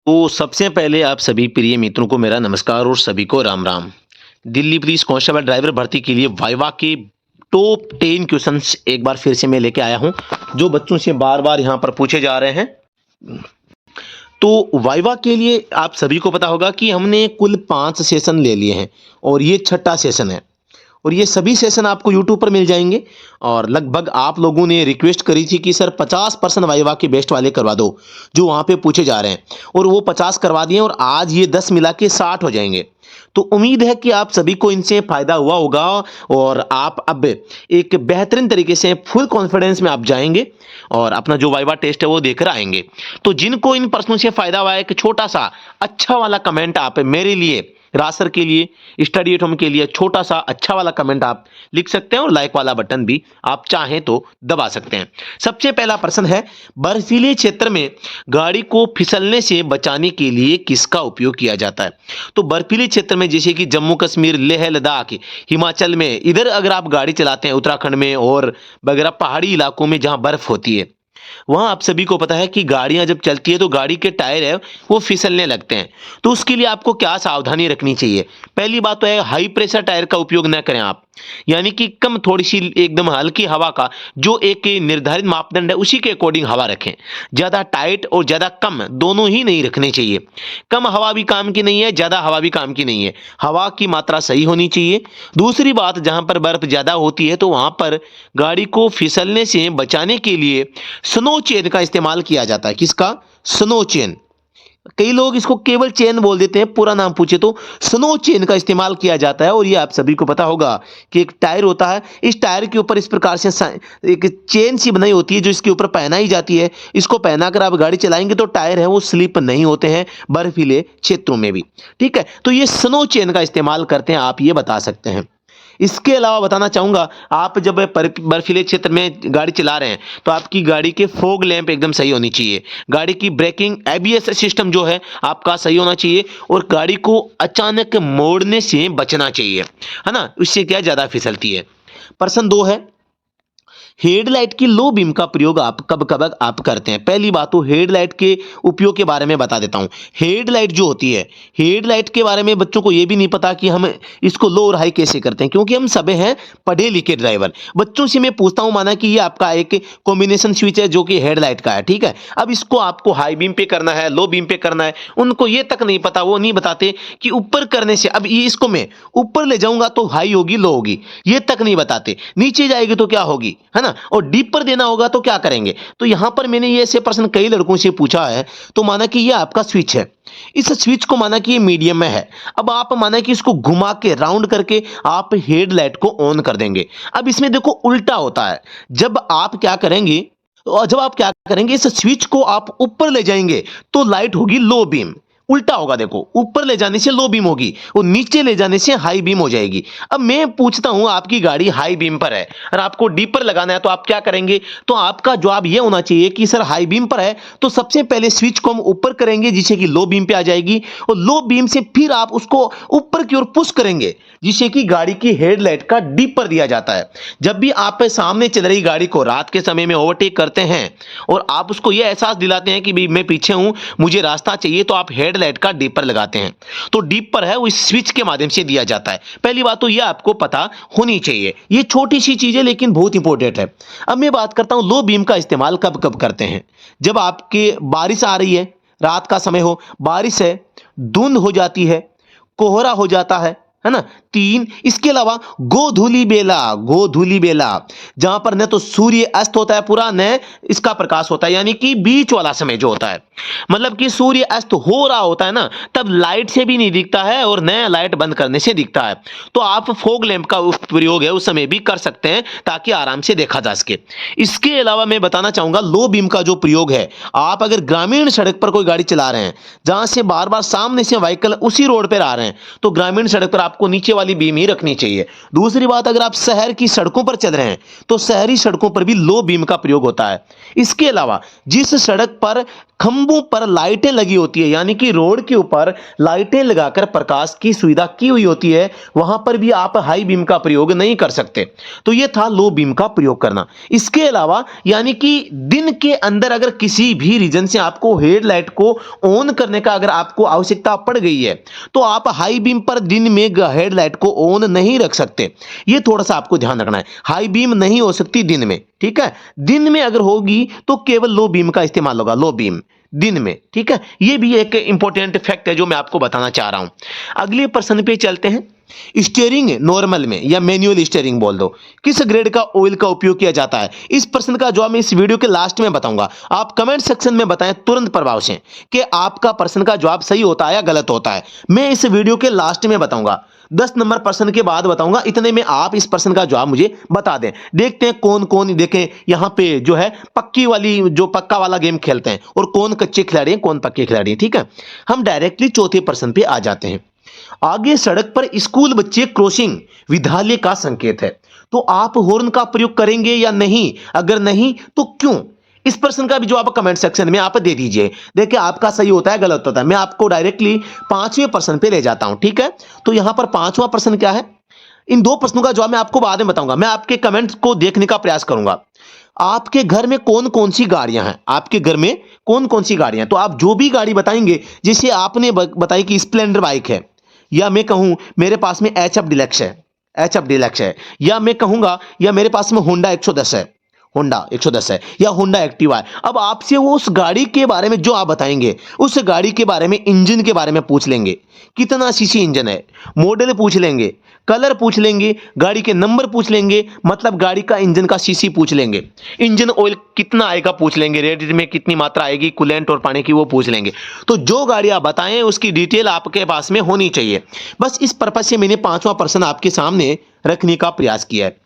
तो सबसे पहले आप सभी प्रिय मित्रों को मेरा नमस्कार और सभी को Ram Ram. Delhi police constable driver भर्ती के लिए वाइवा के टॉप 10 क्वेश्चंस एक बार फिर से मैं लेके आया हूं, जो बच्चों से बार-बार यहां पर पूछे जा रहे हैं। तो वाइवा के लिए आप सभी को पता होगा कि हमने कुल 5 सेशन ले लिए हैं और ये छठा सेशन है। और ये सभी सेशन आपको यूट्यूब पर मिल जाएंगे। और लगभग आप लोगों ने रिक्वेस्ट करी थी कि सर 50% वाइवा के बेस्ट वाले करवा दो, जो वहाँ पे पूछे जा रहे हैं। और वो 50 करवा दिए और आज ये 10 मिला के 60 हो जाएंगे। तो उम्मीद है कि आप सभी को इनसे फ़ायदा हुआ होगा और आप अब एक बेहतरीन तरीके से फुल कॉन्फिडेंस में आप जाएंगे और अपना जो वाइवा टेस्ट है वो देकर आएंगे। तो जिनको इन प्रश्नों से फ़ायदा हुआ है, एक छोटा सा अच्छा वाला कमेंट आप मेरे लिए, रासर के लिए, स्टडी एट होम के लिए छोटा सा अच्छा वाला कमेंट आप लिख सकते हैं और लाइक वाला बटन भी आप चाहें तो दबा सकते हैं। सबसे पहला प्रश्न है, बर्फीले क्षेत्र में गाड़ी को फिसलने से बचाने के लिए किसका उपयोग किया जाता है? तो बर्फीले क्षेत्र में जैसे कि जम्मू कश्मीर, लेह लद्दाख, हिमाचल में, इधर अगर आप गाड़ी चलाते हैं उत्तराखंड में और वगैरह पहाड़ी इलाकों में जहां बर्फ होती है, वहाँ आप सभी को पता है कि गाड़ियाँ जब चलती है तो गाड़ी के टायर है वो फिसलने लगते हैं। तो उसके लिए आपको क्या सावधानी रखनी चाहिए? पहली बात तो है, हाई प्रेशर टायर का उपयोग न करें आप। यानी कि कम थोड़ी सी एकदम हल्की हवा का जो एक निर्धारित मापदंड है उसी के अकॉर्डिंग हवा रखें। ज़्यादा टाइट और ज़्यादा कम दोनों ही नहीं रखने चाहिए। कम हवा भी काम की नहीं है, ज़्यादा हवा भी काम की नहीं है। हवा की मात्रा सही होनी चाहिए। दूसरी बात, जहाँ पर बर्फ़ ज़्यादा होती है तो वहाँ पर गाड़ी को फिसलने से बचाने के लिए स्नो चेन का इस्तेमाल किया जाता है। किसका? Snow chain. कई लोग इसको केवल चेन बोल देते हैं, पूरा नाम पूछे तो स्नो चेन का इस्तेमाल किया जाता है। और ये आप सभी को पता होगा कि एक टायर होता है, इस टायर के ऊपर इस प्रकार से एक चेन सी बनाई होती है जो इसके ऊपर पहनाई जाती है। इसको पहनाकर आप गाड़ी चलाएंगे तो टायर है वो स्लिप नहीं होते हैं बर्फीले क्षेत्रों में भी। ठीक है, तो ये स्नो चेन का इस्तेमाल करते हैं, आप ये बता सकते हैं। इसके अलावा बताना चाहूँगा, आप जब बर्फीले क्षेत्र में गाड़ी चला रहे हैं तो आपकी गाड़ी के फॉग लैंप एकदम सही होनी चाहिए। गाड़ी की ब्रेकिंग एबीएस सिस्टम जो है आपका सही होना चाहिए और गाड़ी को अचानक मोड़ने से बचना चाहिए, है ना? इससे क्या ज़्यादा फिसलती है। प्रश्न 2 है, हेडलाइट की लो बीम का प्रयोग आप कब कब आप करते हैं? पहली बात तो हेडलाइट के उपयोग के बारे में बता देता हूं। हेडलाइट जो होती है, हेडलाइट के बारे में बच्चों को यह भी नहीं पता कि हम इसको लो और हाई कैसे करते हैं, क्योंकि हम सब हैं पढ़े लिखे ड्राइवर। बच्चों से मैं पूछता हूं, माना कि ये आपका एक कॉम्बिनेशन स्विच है जो कि हेडलाइट का है, ठीक है। अब इसको आपको हाई बीम पे करना है, लो बीम पे करना है, उनको ये तक नहीं पता। वो नहीं बताते कि ऊपर करने से, अब ये इसको मैं ऊपर ले जाऊंगा तो हाई होगी, लो होगी, ये तक नहीं बताते। नीचे जाएगी तो क्या होगी, है ना? और डीप पर देना होगा तो क्या करेंगे? तो यहां पर मैंने ये ऐसे प्रश्न कई लड़कों से पूछा है। तो माना कि ये आपका स्विच है, इस स्विच को माना कि ये मीडियम में है। अब आप माना कि इसको घुमा के राउंड करके आप हेडलाइट को ऑन कर देंगे। अब इसमें देखो उल्टा होता है। जब आप क्या करेंगे, इस स्विच को आप ऊपर ले जाएंगे तो लाइट होगी लो बीम। उल्टा होगा, देखो, ऊपर ले जाने से लो बीम होगी और नीचे ले जाने से हाई बीम हो जाएगी। अब मैं पूछता हूं, आपकी गाड़ी हाई बीम पर है और आपको डीपर लगाना है तो आप क्या करेंगे? तो आपका जवाब यह होना चाहिए कि सर हाई बीम पर है तो सबसे पहले स्विच को हम ऊपर करेंगे जिससे कि लो बीम पे आ जाएगी, और लो बीम से फिर आप उसको ऊपर की ओर पुश करेंगे जिससे कि गाड़ी की हेडलाइट का डीपर दिया जाता है। जब भी आप सामने चल रही गाड़ी को रात के समय में ओवरटेक करते हैं और आप उसको यह एहसास दिलाते हैं कि भाई मैं पीछे हूं, मुझे रास्ता चाहिए, तो आप हेडलाइट का डीपर लगाते हैं। तो डीपर है वो इस स्विच के माध्यम से दिया जाता है। पहली बात तो यह आपको पता होनी चाहिए। ये छोटी सी चीज है लेकिन बहुत इंपॉर्टेंट है। अब मैं बात करता हूं लो बीम का इस्तेमाल कब कब करते हैं। जब आपके बारिश आ रही है, रात का समय हो, बारिश है, धुंध हो जाती है, कोहरा हो जाता है ना? 3, इसके अलावा गोधूली बेला, जहां पर न तो सूर्य अस्त होता है पूरा, न इसका प्रकाश होता है, यानी कि बीच वाला समय जो होता है, मतलब कि सूर्य अस्त हो रहा होता है ना, तब लाइट से भी नहीं दिखता है और न लाइट बंद करने से दिखता है। तो आप फोग लैंप का प्रयोग है उस समय भी कर सकते हैं ताकि आराम से देखा जा सके। इसके अलावा मैं बताना चाहूंगा लो बीम का जो प्रयोग है, आप अगर ग्रामीण सड़क पर कोई गाड़ी चला रहे हैं जहां से बार बार सामने से व्हीकल उसी रोड पर आ रहे हैं, तो ग्रामीण सड़क पर आप आपको नीचे वाली बीम ही रखनी चाहिए। दूसरी बात, अगर आप शहर की सड़कों पर चल रहे हैं तो शहरी सड़कों पर भी लो बीम का प्रयोग होता है। इसके अलावा जिस सड़क पर खंभों पर लाइटें लगी होती है, यानी कि रोड के ऊपर लाइटें लगाकर प्रकाश की सुविधा की हुई होती है, वहां पर भी आप हाई बीम का प्रयोग नहीं कर सकते। तो यह था लो बीम का प्रयोग करना। इसके अलावा यानी कि दिन के अंदर अगर किसी भी रीजन से आपको हेडलाइट को ऑन करने का अगर आपको आवश्यकता पड़ गई है तो आप हाई बीम पर दिन में हेडलाइट को ऑन नहीं रख सकते। यह थोड़ा सा आपको ध्यान रखना है, हाई बीम नहीं हो सकती दिन में, ठीक है। दिन में अगर होगी तो केवल लो बीम का इस्तेमाल होगा, लो बीम दिन में, ठीक है। यह भी एक इंपॉर्टेंट फैक्ट है जो मैं आपको बताना चाह रहा हूं। अगले प्रश्न पे चलते हैं। स्टीयरिंग नॉर्मल में या मैनुअल स्टीयरिंग बोल दो, किस ग्रेड का ऑयल का उपयोग किया जाता है? इस प्रश्न का जवाब मैं इस वीडियो के लास्ट में बताऊंगा। आप कमेंट सेक्शन में बताएं तुरंत प्रभाव से कि आपका प्रश्न का जवाब सही होता है या गलत होता है। मैं इस वीडियो के लास्ट में बताऊंगा, 10 नंबर प्रश्न के बाद बताऊंगा। इतने में आप इस प्रश्न का जवाब मुझे बता दें। देखते हैं कौन कौन, देखें यहां पे जो है पक्की वाली, जो पक्का वाला गेम खेलते हैं, और कौन कच्चे खिलाड़ी हैं, कौन पक्के खिलाड़ी हैं, ठीक है। हम डायरेक्टली चौथे प्रश्न पे आ जाते हैं। आगे सड़क पर स्कूल बच्चे क्रॉसिंग विद्यालय का संकेत है, तो आप हॉर्न का प्रयोग करेंगे या नहीं? अगर नहीं तो क्यों? इस प्रश्न का भी जवाब कमेंट सेक्शन में आप दे दीजिए। देखिए आपका सही होता है गलत होता है। मैं आपको डायरेक्टली पांचवें प्रश्न पे ले जाता हूं, ठीक है। तो यहां पर पांचवा प्रश्न क्या है, इन दो प्रश्नों का जवाब मैं आपको बाद में बताऊंगा। मैं आपके कमेंट्स को देखने का प्रयास करूंगा। आपके घर में कौन कौन सी गाड़ियां हैं? आपके घर में कौन कौन सी गाड़ियां हैं? तो आप जो भी गाड़ी बताएंगे, जैसे आपने बताई कि स्प्लेंडर बाइक है, या मैं कहूं मेरे पास में एचएफ डिलक्स है, एचएफ डिलक्स है, या मैं कहूंगा या मेरे पास में होंडा 110 है, होंडा 110 है, या होंडा एक्टिवा है। अब आपसे वो उस गाड़ी के बारे में जो आप बताएंगे, उस गाड़ी के बारे में, इंजन के बारे में पूछ लेंगे, कितना सीसी इंजन है, मॉडल पूछ लेंगे, कलर पूछ लेंगे, गाड़ी के नंबर पूछ लेंगे, मतलब गाड़ी का इंजन का सीसी पूछ लेंगे, इंजन ऑयल कितना आएगा पूछ लेंगे, रेट में कितनी मात्रा आएगी कूलेंट और पानी की वो पूछ लेंगे। तो जो गाड़ी आप बताएं उसकी डिटेल आपके पास में होनी चाहिए। बस इस पर्पज से मैंने पांचवा प्रश्न आपके सामने रखने का प्रयास किया है।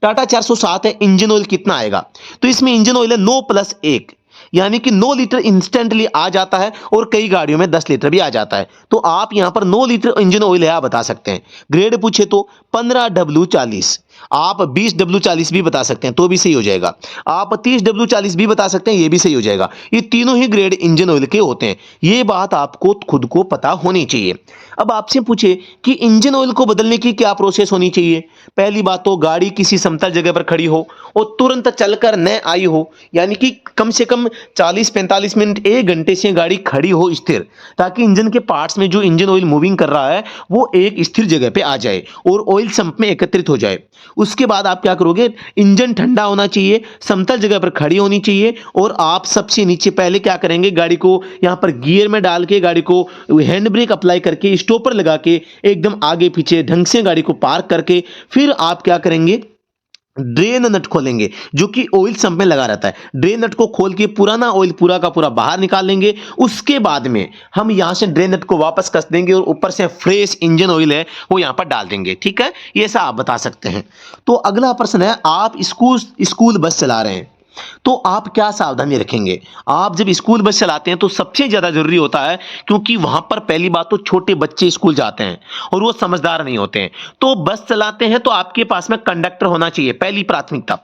टाटा 407 है, इंजन ऑयल कितना आएगा? तो इसमें इंजन ऑयल है 9+1, यानी कि 9 लीटर इंस्टेंटली आ जाता है, और कई गाड़ियों में 10 लीटर भी आ जाता है। तो आप यहां पर 9 लीटर इंजन ऑयल है आप बता सकते हैं। ग्रेड पूछे तो 15W40, आप 20W40 भी बता सकते हैं तो भी सही हो जाएगा। आप 30W40 भी बता सकते हैं, ये भी सही हो जाएगा। ये तीनों ही ग्रेड इंजन ऑयल के होते हैं, ये बात आपको खुद को पता होनी चाहिए। अब आपसे पूछे कि इंजन ऑयल को बदलने की क्या प्रोसेस होनी चाहिए? पहली बात तो गाड़ी किसी समतल जगह पर खड़ी हो और तुरंत चलकर न आई हो, यानी कि कम से कम 40-45 मिनट 1 घंटे से गाड़ी खड़ी हो स्थिर, ताकि इंजन के पार्ट्स में जो इंजन ऑयल मूविंग कर रहा है वो एक स्थिर जगह पे आ जाए और ऑयल संप में एकत्रित हो जाए। उसके बाद आप क्या करोगे, इंजन ठंडा होना चाहिए, समतल जगह पर खड़ी होनी चाहिए, और आप सबसे नीचे पहले क्या करेंगे, गाड़ी को यहां पर गियर में डाल के, गाड़ी को हैंड ब्रेक अप्लाई करके, स्टॉपर लगा के एकदम आगे पीछे ढंग से गाड़ी को पार्क करके, फिर आप क्या करेंगे, ड्रेन नट खोलेंगे जो कि ऑयल संप में लगा रहता है। ड्रेन नट को खोल के पुराना ऑयल पूरा का पूरा बाहर निकाल लेंगे। उसके बाद में हम यहां से ड्रेन नट को वापस कस देंगे और ऊपर से फ्रेश इंजन ऑयल है वो यहां पर डाल देंगे, ठीक है। ये ऐसा आप बता सकते हैं। तो अगला प्रश्न है, आप स्कूल बस चला रहे हैं तो आप क्या सावधानी रखेंगे? आप जब स्कूल बस चलाते हैं तो सबसे ज्यादा जरूरी होता है, क्योंकि वहां पर पहली बात तो छोटे बच्चे स्कूल जाते हैं और वो समझदार नहीं होते हैं। तो बस चलाते हैं तो आपके पास में कंडक्टर होना चाहिए, पहली प्राथमिकता।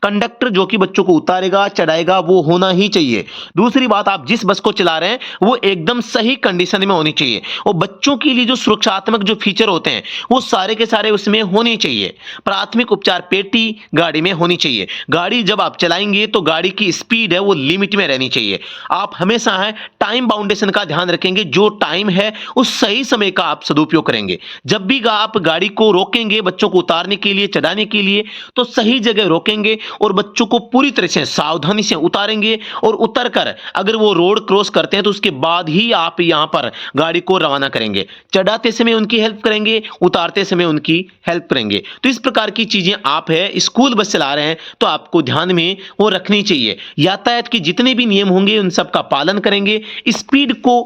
कंडक्टर जो कि बच्चों को उतारेगा चढ़ाएगा वो होना ही चाहिए। दूसरी बात, आप जिस बस को चला रहे हैं वो एकदम सही कंडीशन में होनी चाहिए, और बच्चों के लिए जो सुरक्षात्मक जो फीचर होते हैं वो सारे के सारे उसमें होने चाहिए। प्राथमिक उपचार पेटी गाड़ी में होनी चाहिए। गाड़ी जब आप चलाएंगे तो गाड़ी की स्पीड है वो लिमिट में रहनी चाहिए। आप हमेशा है टाइम बाउंडेशन का ध्यान रखेंगे, जो टाइम है उस सही समय का आप सदुपयोग करेंगे। जब भी आप गाड़ी को रोकेंगे बच्चों को उतारने के लिए, चढ़ाने के लिए, तो सही जगह रोकेंगे और बच्चों को पूरी तरह से सावधानी से उतारेंगे, और उतर कर अगर वो रोड क्रॉस करते हैं तो उसके बाद ही आप यहां पर गाड़ी को रवाना करेंगे। चढ़ाते समय उनकी हेल्प करेंगे, उतारते समय उनकी हेल्प करेंगे। तो इस प्रकार की चीजें आप है स्कूल बस चला रहे हैं तो आपको ध्यान में वो रखनी चाहिए। यातायात के जितने भी नियम होंगे उन सब का पालन करेंगे। स्पीड को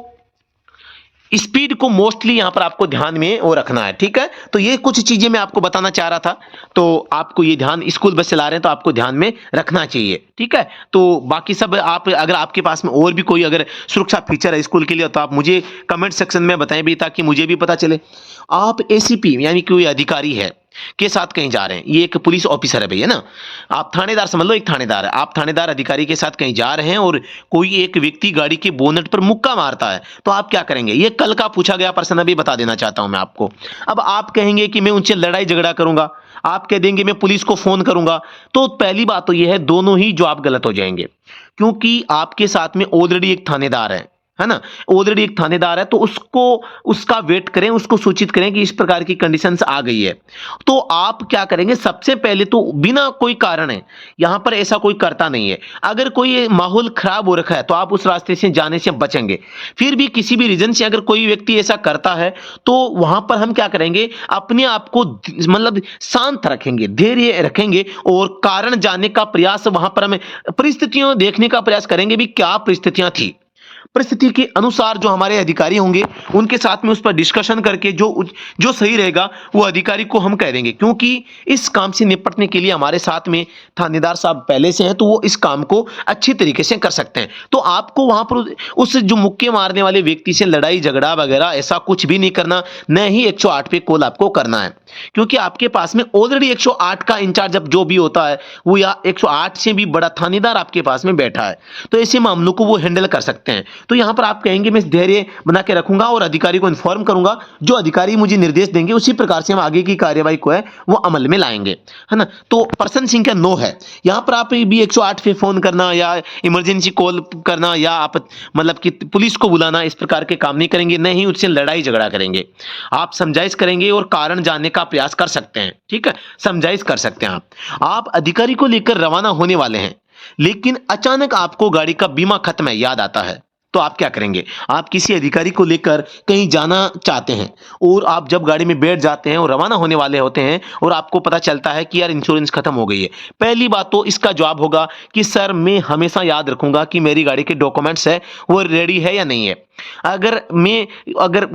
स्पीड को मोस्टली यहां पर आपको ध्यान में वो रखना है, ठीक है। तो ये कुछ चीजें मैं आपको बताना चाह रहा था, तो आपको ये ध्यान, स्कूल बस चला रहे हैं तो आपको ध्यान में रखना चाहिए, ठीक है। तो बाकी सब आप, अगर आपके पास में और भी कोई अगर सुरक्षा फीचर है स्कूल के लिए तो आप मुझे कमेंट सेक्शन में बताएं भी, ताकि मुझे भी पता चले। आप एसीपी यानी कोई अधिकारी है के साथ कहीं जा रहे हैं, ये एक पुलिस ऑफिसर है भैया ना, आप थानेदार समझ लो, एक थानेदार है, आप थानेदार अधिकारी के साथ कहीं जा रहे हैं और कोई एक व्यक्ति गाड़ी के बोनट पर मुक्का मारता है, तो आप क्या करेंगे? ये कल का पूछा गया प्रश्न अभी बता देना चाहता हूं मैं आपको। अब आप कहेंगे कि मैं उनसे लड़ाई झगड़ा करूंगा, आप कह देंगे मैं पुलिस को फोन करूंगा, तो पहली बात तो यह है दोनों ही जवाब गलत हो जाएंगे, क्योंकि आपके साथ में ऑलरेडी एक थानेदार है ना, ऑलरेडी एक थानेदार है, तो उसको, उसका वेट करें, उसको सूचित करें कि इस प्रकार की कंडीशंस आ गई है। तो आप क्या करेंगे? सबसे पहले तो बिना कोई कारण है, यहां पर ऐसा कोई करता नहीं है, अगर कोई माहौल खराब हो रखा है तो आप उस रास्ते से जाने से बचेंगे। फिर भी किसी भी रीजन से अगर कोई व्यक्ति ऐसा करता है तो वहां पर हम क्या करेंगे? अपने आप को मतलब शांत रखेंगे, धैर्य रखेंगे और कारण जानने का प्रयास, वहां पर हमें परिस्थितियों देखने का प्रयास करेंगे भी क्या परिस्थितियां थी, परिस्थिति के अनुसार जो हमारे अधिकारी होंगे उनके साथ में उस पर डिस्कशन करके जो जो सही रहेगा वो अधिकारी को हम कह देंगे, क्योंकि इस काम से निपटने के लिए हमारे साथ में थानेदार साहब पहले से हैं, तो वो इस काम को अच्छी तरीके से कर सकते हैं। तो आपको वहां पर उस जो मुक्के मारने वाले व्यक्ति से लड़ाई झगड़ा वगैरह ऐसा कुछ भी नहीं करना, न ही 108 पे कॉल आपको करना है, क्योंकि आपके पास में ऑलरेडी 108 का इंचार्ज अब जो भी होता है वो, या 108 से भी बड़ा थानेदार आपके पास में बैठा है, तो ऐसे मामलों को वो हैंडल कर सकते हैं। तो यहां पर आप कहेंगे मैं धैर्य बना के रखूंगा और अधिकारी को इन्फॉर्म करूंगा, जो अधिकारी मुझे निर्देश देंगे उसी प्रकार से हम आगे की कार्यवाही को है वो अमल में लाएंगे, है ना। तो पर्सन सिंह का नो है, यहां पर आप भी 108 पे फोन करना या इमरजेंसी कॉल करना या आप मतलब कि पुलिस को बुलाना, इस प्रकार के काम नहीं करेंगे, नहीं उससे लड़ाई झगड़ा करेंगे, आप समझाइश करेंगे और कारण जानने का प्रयास कर सकते हैं, ठीक है, समझाइश कर सकते हैं आप अधिकारी को लेकर रवाना होने वाले हैं, लेकिन अचानक आपको गाड़ी का बीमा खत्म है याद आता है, तो आप क्या करेंगे? आप किसी अधिकारी को लेकर कहीं जाना चाहते हैं और आप जब गाड़ी में बैठ जाते हैं और रवाना होने वाले होते हैं और आपको पता चलता है कि यार इंश्योरेंस खत्म हो गई है, पहली बात तो इसका जवाब होगा कि सर मैं हमेशा याद रखूंगा कि मेरी गाड़ी के डॉक्यूमेंट्स है वो रेडी है या नहीं है। अगर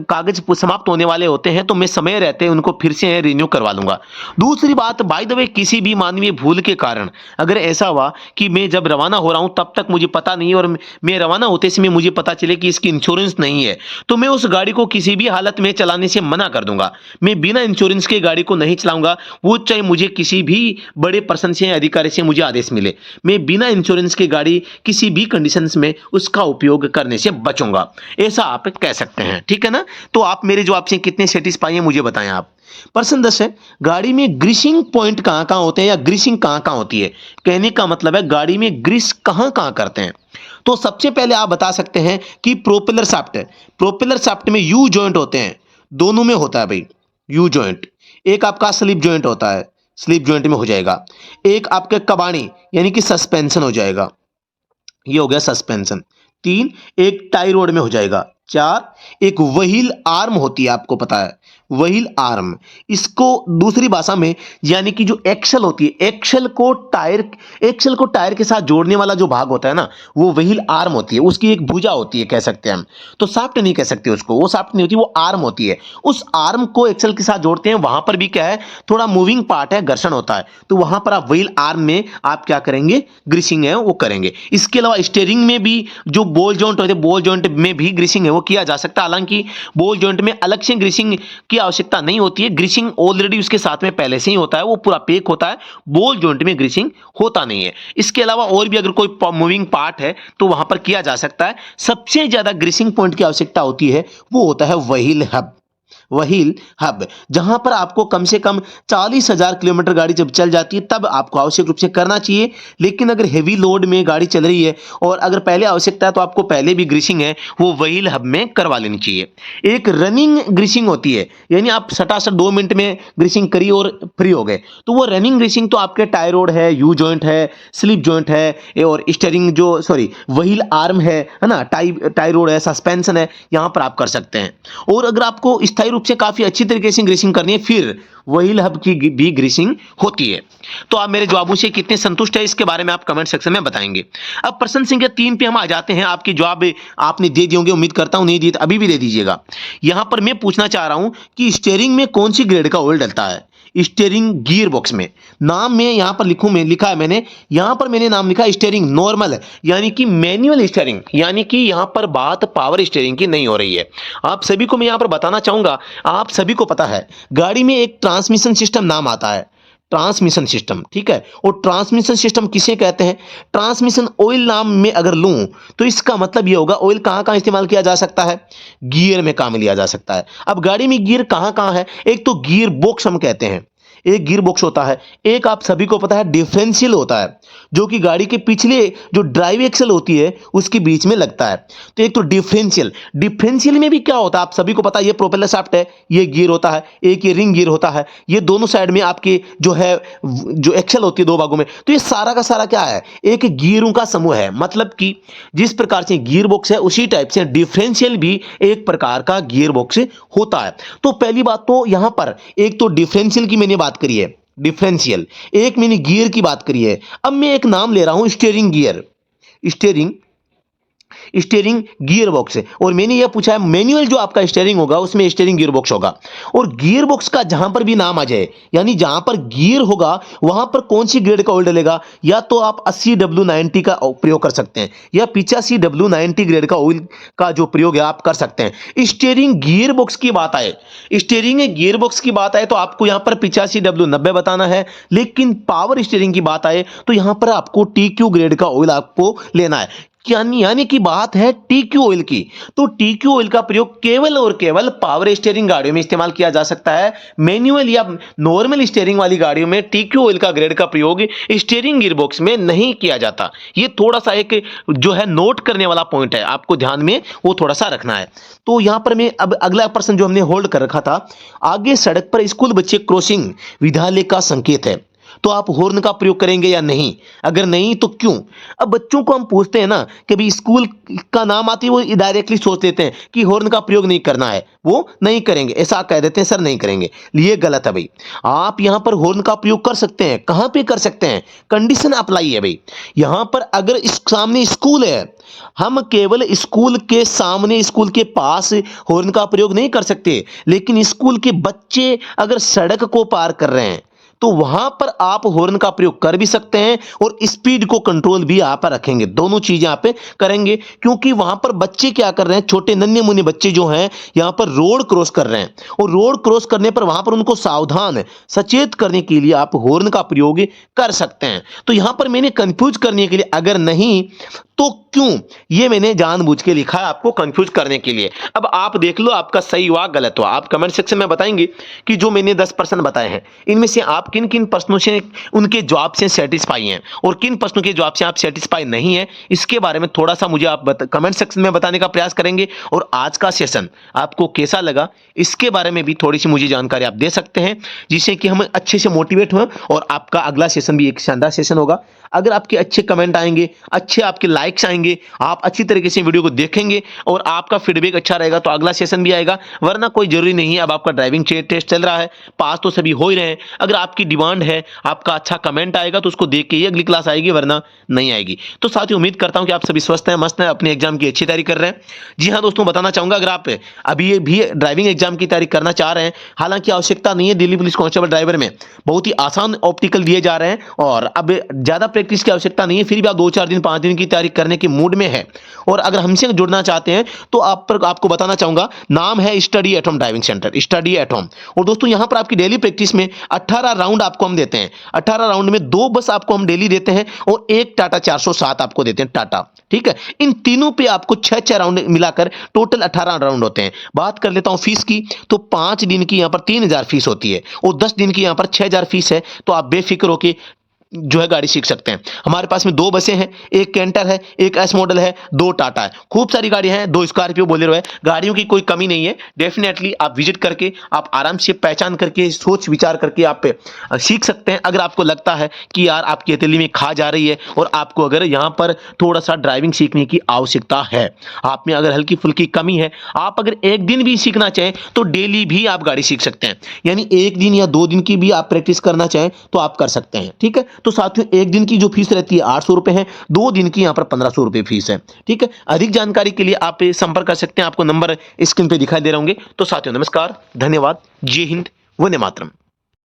कागज समाप्त होने वाले होते हैं तो मैं समय रहते उनको फिर से रिन्यू करवा लूंगा। दूसरी बात, बाय द वे, किसी भी मानवीय भूल के कारण अगर ऐसा हुआ कि मैं जब रवाना हो रहा हूं तब तक मुझे पता नहीं और मैं रवाना होते समय मुझे पता चले कि इसकी इंश्योरेंस नहीं है, तो मैं उस गाड़ी को किसी भी हालत में चलाने से मना कर दूंगा। मैं बिना इंश्योरेंस के गाड़ी को नहीं चलाऊंगा, वो चाहे मुझे किसी भी बड़े पर्सन से अधिकारी से मुझे आदेश मिले, मैं बिना इंश्योरेंस के गाड़ी किसी भी कंडीशंस में उसका उपयोग करने से बचूंगा, ऐसा आप कह सकते हैं, ठीक है ना। तो आप मेरे जवाब से कितने सेटिस्फाई हैं मुझे बताएं आप। प्रश्न 10 है, गाड़ी में ग्रीसिंग पॉइंट कहां कहां होते हैं या ग्रीसिंग कहां कहां होती है? कहने का मतलब है गाड़ी में ग्रीस कहां कहां करते हैं। तो सबसे पहले आप बता सकते हैं कि प्रोपेलर शाफ्ट है, प्रोपेलर शाफ्ट में यू जॉइंट होते हैं, दोनों में होता है भाई यू जॉइंट। एक आपका स्लिप जॉइंट होता है, स्लिप जॉइंट में हो जाएगा। एक आपके कबाड़ी यानी कि सस्पेंशन हो जाएगा, ये हो गया सस्पेंशन। 3, एक टाई रोड में हो जाएगा। 4, एक व्हील आर्म होती है, आपको पता है व्हील आर्म, इसको दूसरी भाषा में यानी कि जो एक्सल होती है, एक्सल को टायर के साथ जोड़ने वाला जो भाग होता है ना वो व्हील आर्म होती है, उसकी एक भुजा होती है कह सकते हैं हम। तो शाफ्ट नहीं कह सकते उसको, वो शाफ्ट नहीं होती, वो आर्म होती है। उस आर्म को एक्सल के साथ जोड़ते हैं, वहां पर भी क्या है थोड़ा मूविंग पार्ट है, घर्षण होता है, तो वहां पर आप व्हील आर्म में आप क्या करेंगे? ग्रीसिंग है वो करेंगे। इसके अलावा स्टीयरिंग में भी जो बॉल जॉइंट होते हैं, बॉल जॉइंट में भी ग्रीसिंग है वो किया जा सकता है, हालांकि बॉल जॉइंट में अलग से ग्रीसिंग की आवश्यकता नहीं होती है, ग्रीसिंग ऑलरेडी उसके साथ में पहले से ही होता है, वो पूरा पैक होता है, बॉल जॉइंट में ग्रीसिंग होता नहीं है। इसके अलावा और भी अगर कोई मूविंग पार्ट है तो वहां पर किया जा सकता है। सबसे ज्यादा ग्रीसिंग पॉइंट की आवश्यकता होती है वो होता है व्हील हब, व्हील हब, जहां पर आपको कम से कम 40,000 किलोमीटर गाड़ी जब चल जाती है तब आपको आवश्यक रूप से करना चाहिए। लेकिन अगर हेवी लोड में गाड़ी चल रही है और अगर पहले आवश्यकता है तो आपको पहले भी ग्रीसिंग है वो व्हील हब में करवा लेनी चाहिए। एक रनिंग ग्रीसिंग होती है, यानी आप सटासट 2 मिनट में ग्रीसिंग करी और फ्री हो गए, तो वो रनिंग ग्रीसिंग तो आपके टाई रोड है, यू जॉइंट है, स्लिप जॉइंट है और स्टीयरिंग जो व्हील आर्म है ना, टाई रोड है, सस्पेंशन है, यहां पर आप कर सकते हैं। और अगर आपको स्थायी रूप से काफी अच्छी तरीके से ग्रीसिंग करनी है, फिर व्हील हब की भी ग्रीसिंग होती है। तो आप मेरे जवाबों से कितने संतुष्ट है इसके बारे में आप कमेंट सेक्शन में बताएंगे। अब प्रश्न संख्या 3 पे हम आ जाते हैं। आपके जवाब आपने दे दिए होंगे, उम्मीद करता हूं, नहीं दिए तो अभी भी दे दीजिएगा। यहां पर मैं पूछना चाह रहा हूं कि स्टीयरिंग में कौन सी ग्रेड का ऑयल डलता है। स्टीयरिंग गियर बॉक्स में नाम में यहां पर लिखा है मैंने, यहां पर मैंने नाम लिखा स्टीयरिंग नॉर्मल, यानी कि मैनुअल स्टीयरिंग, यानी कि यहां पर बात पावर स्टीयरिंग की नहीं हो रही है। आप सभी को मैं यहां पर बताना चाहूंगा, आप सभी को पता है गाड़ी में एक ट्रांसमिशन सिस्टम नाम आता है, ट्रांसमिशन सिस्टम, ठीक है। और ट्रांसमिशन सिस्टम किसे कहते हैं? ट्रांसमिशन ऑयल नाम में अगर लूं तो इसका मतलब ये होगा ऑयल कहां कहां इस्तेमाल किया जा सकता है, गियर में काम लिया जा सकता है। अब गाड़ी में गियर कहां कहां है? एक तो गियर बॉक्स हम कहते हैं, एक गियर बॉक्स होता है, एक आप सभी को पता है डिफरेंशियल होता है, जो कि गाड़ी के पिछले जो ड्राइव एक्सल होती है उसके बीच में लगता है। तो एक तो डिफरेंशियल में भी क्या होता है आप सभी को पता है, ये प्रोपेलर शाफ्ट है, ये गियर होता है, एक ये रिंग गियर होता है, ये दोनों साइड में आपके जो है जो एक्सल होती है दो भागों में, तो ये सारा का सारा क्या है, एक गियरों का समूह है। मतलब कि जिस प्रकार से गियर बॉक्स है उसी टाइप से डिफरेंशियल भी एक प्रकार का गियर बॉक्स होता है। तो पहली बात तो यहां पर एक तो डिफरेंशियल की मैंने बात करी है, डिफरेंशियल, एक मैंने गियर की बात करी है। अब मैं एक नाम ले रहा हूं steering gear, steering gear box है, और मैंने यह पूछा है मैनुअल जो आपका स्टीयरिंग होगा उसमें स्टीयरिंग गियर बॉक्स होगा। और गियर बॉक्स का जहां पर भी नाम आ जाए, यानी जहां पर गियर होगा वहां पर कौन सी ग्रेड का ऑयल डलेगा, या तो आप 80W90 का प्रयोग कर सकते हैं या 85W90 ग्रेड का ऑयल का जो प्रयोग है आप कर सकते हैं। स्टीयरिंग गियर बॉक्स की बात आए, स्टीयरिंग गियर बॉक्स की बात आए तो आपको यहां पर 85W90 बताना है, लेकिन पावर स्टीयरिंग की बात आए तो यहां पर आपको TQ ग्रेड का ऑयल आपको लेना है। यानी कि बात है TQ ऑयल की, तो TQ ऑयल का प्रयोग केवल और केवल पावर स्टीयरिंग गाड़ियों में इस्तेमाल किया जा सकता है। मैनुअल या नॉर्मल स्टीयरिंग वाली गाड़ियों में TQ ऑयल का ग्रेड का प्रयोग स्टीयरिंग गियर बॉक्स में नहीं किया जाता। ये थोड़ा सा एक जो है नोट करने वाला पॉइंट है, आपको ध्यान में वो थोड़ा सा रखना है। तो यहां पर मैं अब अगला प्रश्न जो हमने होल्ड कर रखा था, आगे सड़क पर स्कूल बच्चे क्रॉसिंग विद्यालय का संकेत है, तो आप हॉर्न का प्रयोग करेंगे या नहीं? अगर नहीं तो क्यों? अब बच्चों को हम पूछते हैं ना कि भाई स्कूल का नाम आती है, वो डायरेक्टली सोच लेते हैं कि हॉर्न का प्रयोग नहीं करना है, वो नहीं करेंगे, ऐसा कह देते हैं सर नहीं करेंगे। ये गलत है भाई, आप यहां पर हॉर्न का प्रयोग कर सकते हैं। कहां पे कर सकते हैं? कंडीशन अप्लाई है भाई। यहां पर अगर इस सामने स्कूल है, हम केवल स्कूल के सामने, स्कूल के पास हॉर्न का प्रयोग नहीं कर सकते, लेकिन स्कूल के बच्चे अगर सड़क को पार कर रहे हैं तो वहां पर आप हॉर्न का प्रयोग कर भी सकते हैं और स्पीड को कंट्रोल भी आप रखेंगे। दोनों चीजें आप करेंगे, क्योंकि वहां पर बच्चे क्या कर रहे हैं, छोटे नन्हे मुन्ने बच्चे जो हैं यहां पर रोड क्रॉस कर रहे हैं, और रोड क्रॉस करने पर वहां पर उनको सावधान सचेत करने के लिए आप हॉर्न का प्रयोग कर सकते हैं। तो यहां पर मैंने कंफ्यूज करने के लिए, अगर नहीं तो क्यों, ये मैंने जानबूझ के लिखा है आपको कंफ्यूज करने के लिए। अब आप देख लो आपका सही हुआ गलत हुआ, आप कमेंट सेक्शन में बताएंगे कि जो मैंने 10 प्रश्न बताए हैं इनमें से आप किन किन प्रश्नों से उनके जवाब से सेटिस्फाई हैं और किन प्रश्नों के जवाब से आप सेटिस्फाई नहीं है। इसके बारे में थोड़ा सा मुझे आप कमेंट सेक्शन में बताने का प्रयास करेंगे, और आज का सेशन आपको कैसा लगा इसके बारे में भी थोड़ी सी मुझे जानकारी आप दे सकते हैं, जिससे कि हम अच्छे से मोटिवेट हों और आपका अगला सेशन भी एक शानदार सेशन होगा। अगर आपके अच्छे कमेंट आएंगे, अच्छे आपके लाइक्स आएंगे, आप अच्छी तरीके से वीडियो को देखेंगे और आपका फीडबैक अच्छा रहेगा तो अगला सेशन भी आएगा। वरना कोई जरूरी नहीं है, अब आपका ड्राइविंग टेस्ट चल रहा है, पास तो सभी हो ही रहे हैं। अगर आपकी डिमांड है, आपका अच्छा कमेंट आएगा तो उसको देख के ही अगली क्लास आएगी, वरना नहीं आएगी। तो साथ ही उम्मीद करता हूं कि आप सभी स्वस्थ हैं, मस्त हैं, अपने एग्जाम की अच्छी तैयारी कर रहे हैं। जी हाँ दोस्तों, बताना चाहूंगा अगर आप अभी भी ड्राइविंग एग्जाम की तैयारी करना चाह रहे हैं, हालांकि आवश्यकता नहीं है, दिल्ली पुलिस कांस्टेबल ड्राइवर में बहुत ही आसान ऑप्टिकल दिए जा रहे हैं और अब ज्यादा प्रैक्टिस की आवश्यकता नहीं है, फिर भी आप 2-4 दिन 5 दिन की तैयारी करने के मूड में है। और अगर हमसे जुड़ना चाहते हैं तो आपको बताना चाहूंगा, नाम है study at home driving centre, study at home. और दोस्तों यहां पर आपकी डेली प्रैक्टिस में 18 राउंड आपको हम देते हैं। 18 राउंड में 2 बस आपको हम डेली देते हैं और एक टाटा 407 आपको देते हैं, टाटा, ठीक है। इन तीनों पे आपको 6-6 राउंड मिलाकर टोटल 18 राउंड होते हैं। बात कर लेता हूं फीस की, तो 5 दिन की यहां पर 3000 फीस होती है और 10 दिन की यहां पर 6000 फीस है। तो आप बेफिक्र होकर जो है गाड़ी सीख सकते हैं। हमारे पास में 2 बसें हैं, एक कैंटर है, एक एस मॉडल है, 2 टाटा है, खूब सारी गाड़ियां हैं, 2 स्कॉर्पियो बोलेरो है। गाड़ियों की कोई कमी नहीं है। डेफिनेटली आप विजिट करके आप आराम से पहचान करके सोच विचार करके आप सीख सकते हैं। अगर आपको लगता है कि यार आपकी हथेली में खा जा रही है और आपको अगर यहाँ पर थोड़ा सा ड्राइविंग सीखने की आवश्यकता है, आप में अगर हल्की फुल्की कमी है, आप अगर एक दिन भी सीखना चाहें तो डेली भी आप गाड़ी सीख सकते हैं। यानी एक दिन या 2 दिन की भी आप प्रैक्टिस करना चाहें तो आप कर सकते हैं। ठीक है, तो साथियों एक दिन की जो फीस रहती है 800 रुपए है, 2 दिन की यहाँ पर 1500 रुपए फीस है। ठीक है, अधिक जानकारी के लिए आप संपर्क कर सकते हैं, आपको नंबर स्क्रीन पे दिखाई दे रहे होंगे। तो साथियों नमस्कार, धन्यवाद, जय हिंद, वंदे मातरम।